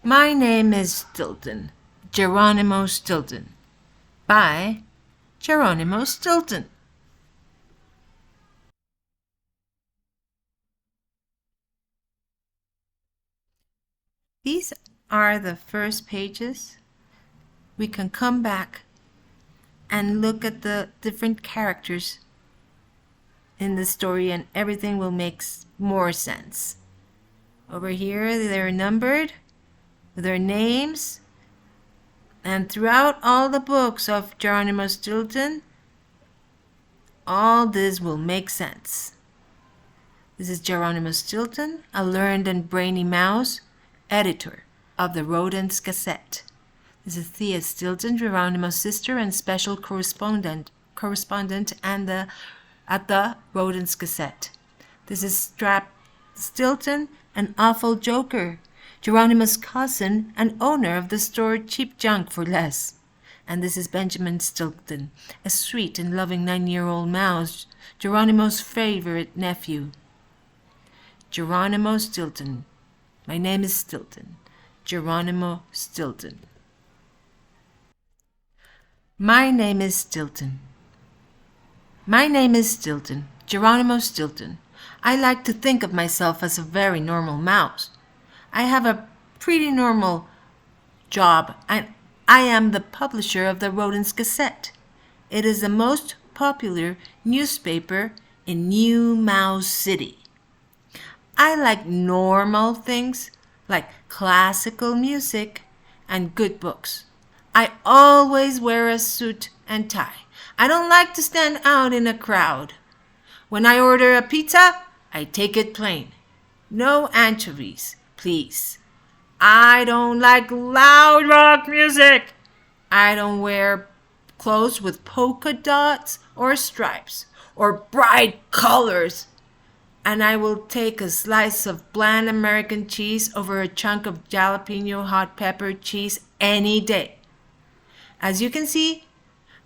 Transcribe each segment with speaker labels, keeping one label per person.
Speaker 1: My name is Stilton, Geronimo Stilton, by Geronimo Stilton. These are the first pages. We can come back and look at the different characters in the story and everything will make more sense. Over here, they're numbered with their names. And throughout all the books of Geronimo Stilton, all this will make sense. This is Geronimo Stilton, a learned and brainy mouse, editor of the Rodents Gazette. This is Thea Stilton, Geronimo's sister and special correspondent at the Rodents Gazette. This is Strap Stilton, an awful joker, Geronimo's cousin and owner of the store Cheap Junk for Less. And this is Benjamin Stilton, a sweet and loving 9-year-old mouse, Geronimo's favorite nephew. Geronimo Stilton. My name is Stilton. Geronimo Stilton. My name is Stilton. My name is Stilton, Geronimo Stilton. I like to think of myself as a very normal mouse. I have a pretty normal job, and I am the publisher of the Rodents Gazette. It is the most popular newspaper in New Mouse City. I like normal things like classical music and good books. I always wear a suit and tie. I don't like to stand out in a crowd. When I order a pizza, I take it plain. No anchovies, please. I don't like loud rock music. I don't wear clothes with polka dots or stripes or bright colors. And I will take a slice of bland American cheese over a chunk of jalapeno hot pepper cheese any day. As you can see,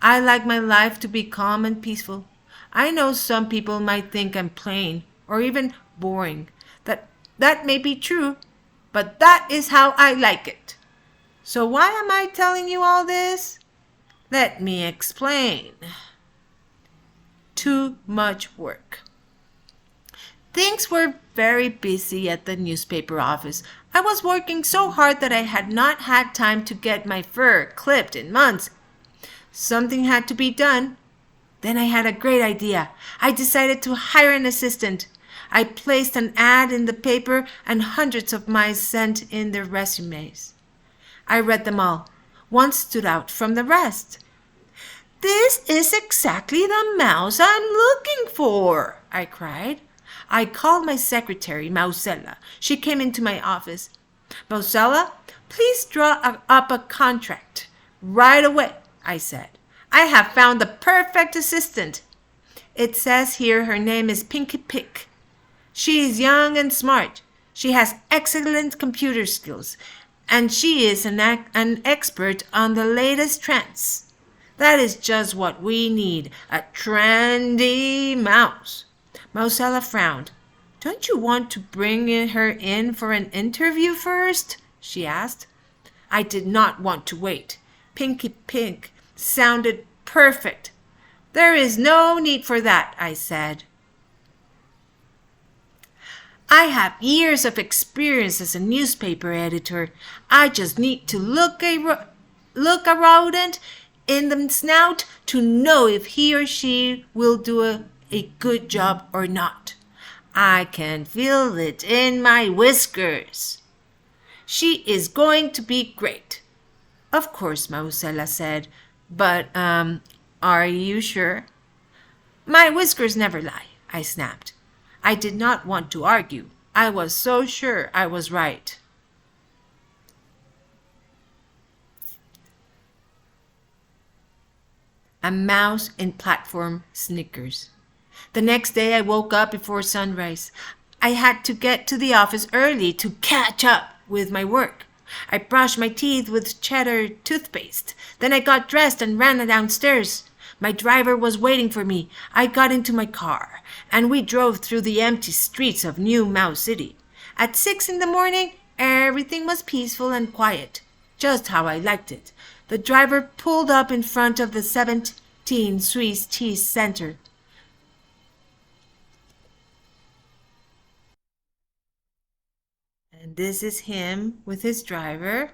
Speaker 1: I like my life to be calm and peaceful. I know some people might think I'm plain or even boring. That may be true, but that is how I like it. So why am I telling you all this? Let me explain. Too much work. Things were very busy at the newspaper office. I was working so hard that I had not had time to get my fur clipped in months. Something had to be done. Then I had a great idea. I decided to hire an assistant. I placed an ad in the paper and hundreds of mice sent in their resumes. I read them all. One stood out from the rest. "This is exactly the mouse I'm looking for," I cried. I called my secretary, Mausella. She came into my office. "Mausella, please draw up a contract. Right away," I said. "I have found the perfect assistant. It says here her name is Pinky Pick. She is young and smart. She has excellent computer skills, and she is an expert on the latest trends. That is just what we need, a trendy mouse." Mausella frowned. "Don't you want to bring her in for an interview first?" she asked. I did not want to wait. Pinky Pink sounded perfect. "There is no need for that," I said. "I have years of experience as a newspaper editor. I just need to look a rodent in the snout to know if he or she will do a good job or not. I can feel it in my whiskers. She is going to be great." "Of course," Mausella said, "but, are you sure?" "My whiskers never lie," I snapped. I did not want to argue. I was so sure I was right. A mouse in platform sneakers. The next day I woke up before sunrise. I had to get to the office early to catch up with my work. I brushed my teeth with cheddar toothpaste. Then I got dressed and ran downstairs. My driver was waiting for me. I got into my car, and we drove through the empty streets of New Mouse City. At 6 in the morning, Everything was peaceful and quiet, just how I liked it. The driver pulled up in front of the 17 Swiss Cheese Center. And this is him with his driver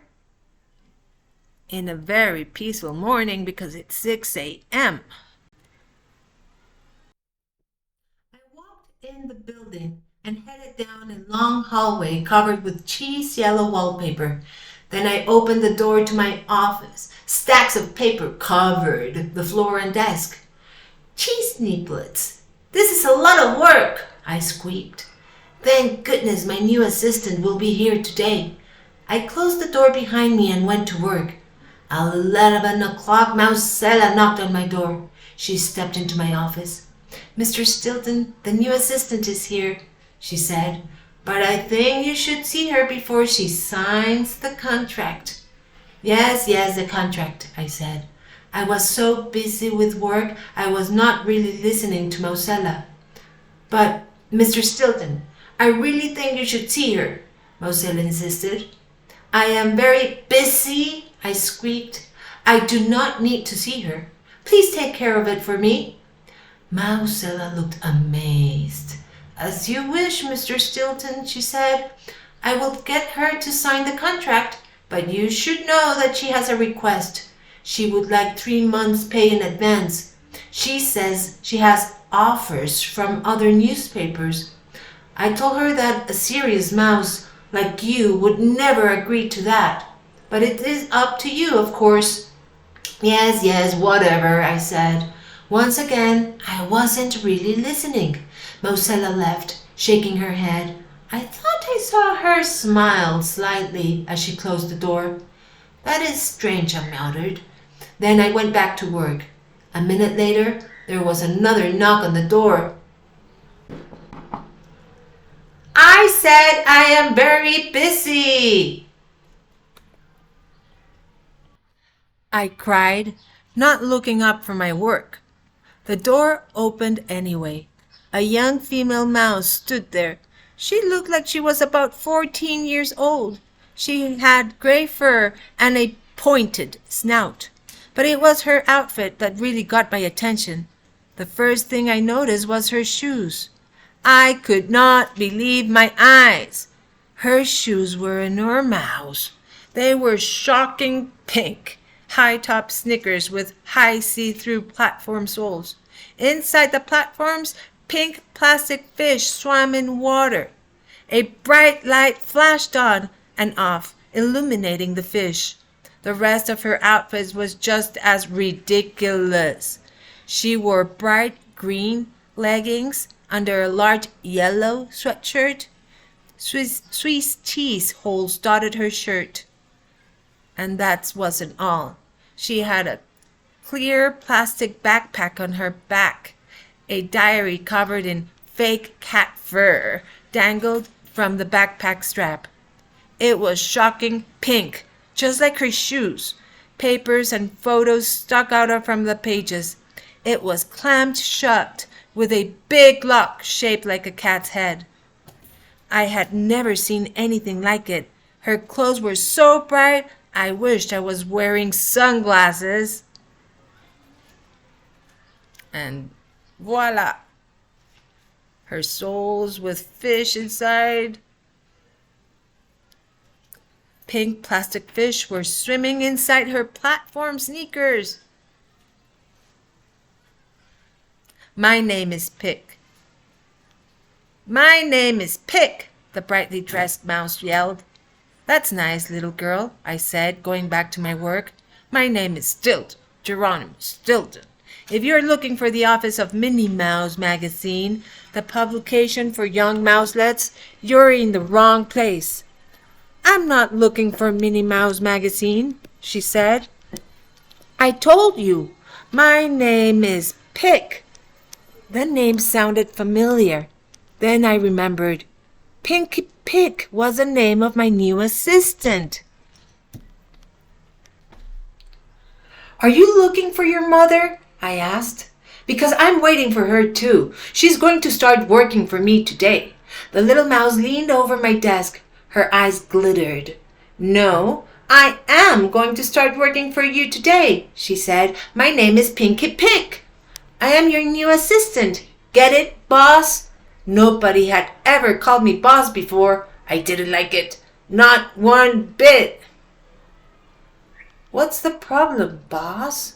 Speaker 1: in a very peaceful morning because it's 6 a.m. I walked in the building and headed down a long hallway covered with cheese yellow wallpaper. Then I opened the door to my office. Stacks of paper covered the floor and desk. Cheese niblets. This is a lot of work, I squeaked. Thank goodness my new assistant will be here today. I closed the door behind me and went to work. 11 o'clock, Mausella knocked on my door. She stepped into my office. Mr. Stilton, the new assistant is here, she said, but I think you should see her before she signs the contract. Yes, the contract, I said. I was so busy with work, I was not really listening to Mausella. But, Mr. Stilton, I really think you should see her, Mausella insisted. I am very busy, I squeaked. I do not need to see her. Please take care of it for me. Mausella looked amazed. As you wish, Mr. Stilton, she said. I will get her to sign the contract, but you should know that she has a request. She would like 3 months' pay in advance. She says she has offers from other newspapers. I told her that a serious mouse like you would never agree to that. But it is up to you, of course. Yes, whatever, I said. Once again, I wasn't really listening. Mausella left, shaking her head. I thought I saw her smile slightly as she closed the door. That is strange, I muttered. Then I went back to work. A minute later, there was another knock on the door. I said I am very busy, I cried, not looking up from my work. The door opened anyway. A young female mouse stood there. She looked like she was about 14 years old. She had gray fur and a pointed snout. But it was her outfit that really got my attention. The first thing I noticed was her shoes. I could not believe my eyes. Her shoes were enormous. They were shocking pink, high-top sneakers with high see-through platform soles. Inside the platforms, pink plastic fish swam in water. A bright light flashed on and off, illuminating the fish. The rest of her outfit was just as ridiculous. She wore bright green leggings under a large yellow sweatshirt. Swiss cheese holes dotted her shirt. And that wasn't all. She had a clear plastic backpack on her back. A diary covered in fake cat fur dangled from the backpack strap. It was shocking pink, just like her shoes. Papers and photos stuck out from the pages. It was clamped shut with a big lock shaped like a cat's head. I had never seen anything like it. Her clothes were so bright, I wished I was wearing sunglasses. And voila! Her soles with fish inside. Pink plastic fish were swimming inside her platform sneakers. My name is Pick. My name is Pick, the brightly dressed mouse yelled. That's nice, little girl, I said, going back to my work. My name is Stilton, Geronimo Stilton. If you're looking for the office of Minnie Mouse Magazine, the publication for young mouselets, you're in the wrong place. I'm not looking for Minnie Mouse Magazine, she said. I told you, my name is Pick. The name sounded familiar. Then I remembered. Pinky Pick was the name of my new assistant. Are you looking for your mother? I asked. Because I'm waiting for her too. She's going to start working for me today. The little mouse leaned over my desk. Her eyes glittered. "No, I am going to start working for you today," she said. "My name is Pinky Pick. I am your new assistant. Get it, boss?" Nobody had ever called me boss before. I didn't like it. Not one bit. "What's the problem, boss?"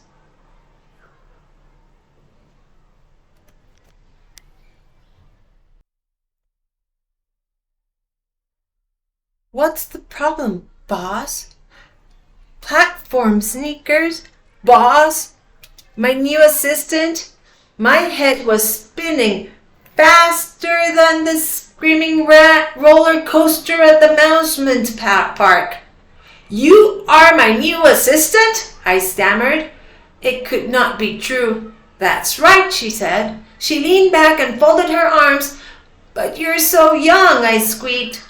Speaker 1: "What's the problem, boss?" "Platform sneakers, boss? My new assistant?" My head was spinning faster than the screaming rat roller coaster at the amusement park. "You are my new assistant?" I stammered. It could not be true. "That's right," she said. She leaned back and folded her arms. "But you're so young," I squeaked.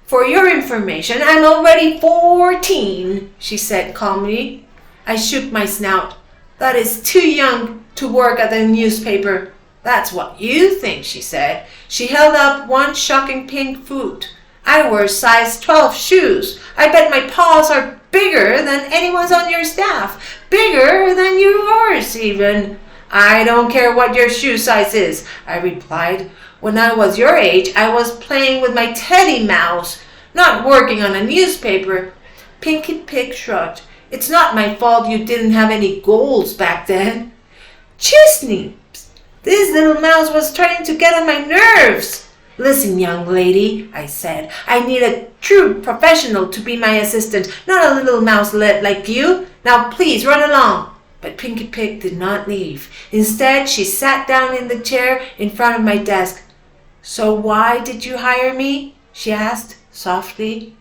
Speaker 1: "For your information, I'm already 14, she said calmly. I shook my snout. "That is too young to work at the newspaper." "That's what you think," she said. She held up one shocking pink foot. "I wear size 12 shoes. I bet my paws are bigger than anyone's on your staff. Bigger than yours, even." "I don't care what your shoe size is," I replied. "When I was your age, I was playing with my teddy mouse, not working on a newspaper." Pinky Pig shrugged. "It's not my fault you didn't have any goals back then." "Chesney, this little mouse was trying to get on my nerves." "Listen, young lady," I said. "I need a true professional to be my assistant, not a little mouselet like you. Now please run along." But Pinky Pig did not leave. Instead, she sat down in the chair in front of my desk. "So why did you hire me?" she asked softly.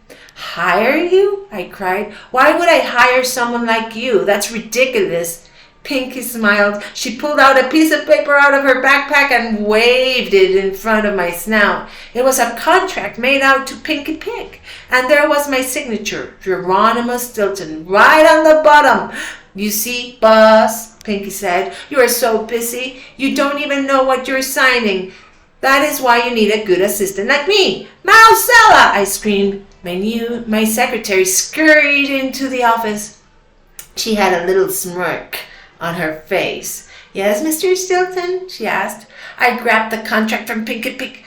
Speaker 1: "Hire you?" I cried. "Why would I hire someone like you? That's ridiculous." Pinky smiled. She pulled out a piece of paper out of her backpack and waved it in front of my snout. It was a contract made out to Pinky Pig, and there was my signature, Geronimo Stilton, right on the bottom. "You see, boss," Pinky said, "you are so busy, you don't even know what you're signing. That is why you need a good assistant like me." "Mousella!" I screamed. My secretary scurried into the office. She had a little smirk on her face. "Yes, Mr. Stilton?" she asked. I grabbed the contract from Pinky Pig.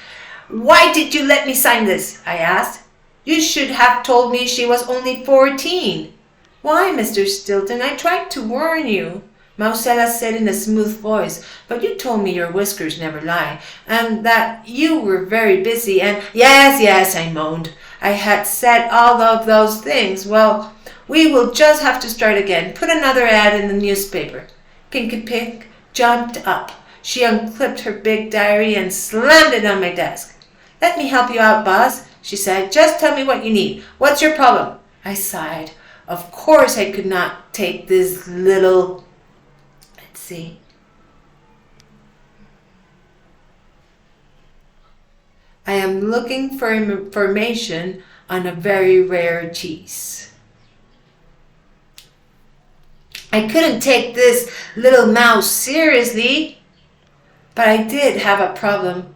Speaker 1: "Why did you let me sign this?" I asked. "You should have told me she was only 14. "Why, Mr. Stilton? I tried to warn you," Mousella said in a smooth voice. "But you told me your whiskers never lie, and that you were very busy and—" Yes, I moaned. I had said all of those things. "Well, we will just have to start again. Put another ad in the newspaper." Pinky Pig jumped up. She unclipped her big diary and slammed it on my desk. "Let me help you out, boss," she said. "Just tell me what you need. What's your problem?" I sighed. Of course I could not take this little... Let's see. "I am looking for information on a very rare cheese." I couldn't take this little mouse seriously, but I did have a problem.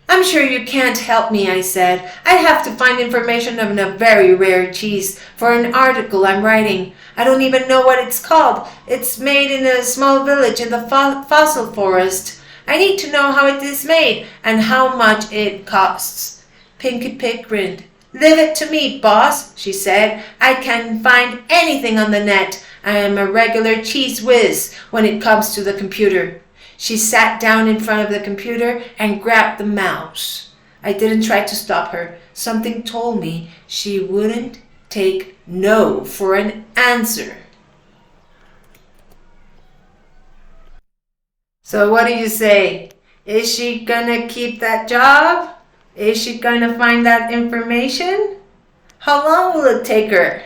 Speaker 1: "I'm sure you can't help me," I said. "I have to find information on a very rare cheese for an article I'm writing. I don't even know what it's called. It's made in a small village in the fossil forest. I need to know how it is made and how much it costs." Pinky Pig grinned. "Leave it to me, boss," she said. "I can find anything on the net. I am a regular cheese whiz when it comes to the computer." She sat down in front of the computer and grabbed the mouse. I didn't try to stop her. Something told me she wouldn't take no for an answer. So what do you say? Is she gonna keep that job? Is she gonna find that information? How long will it take her?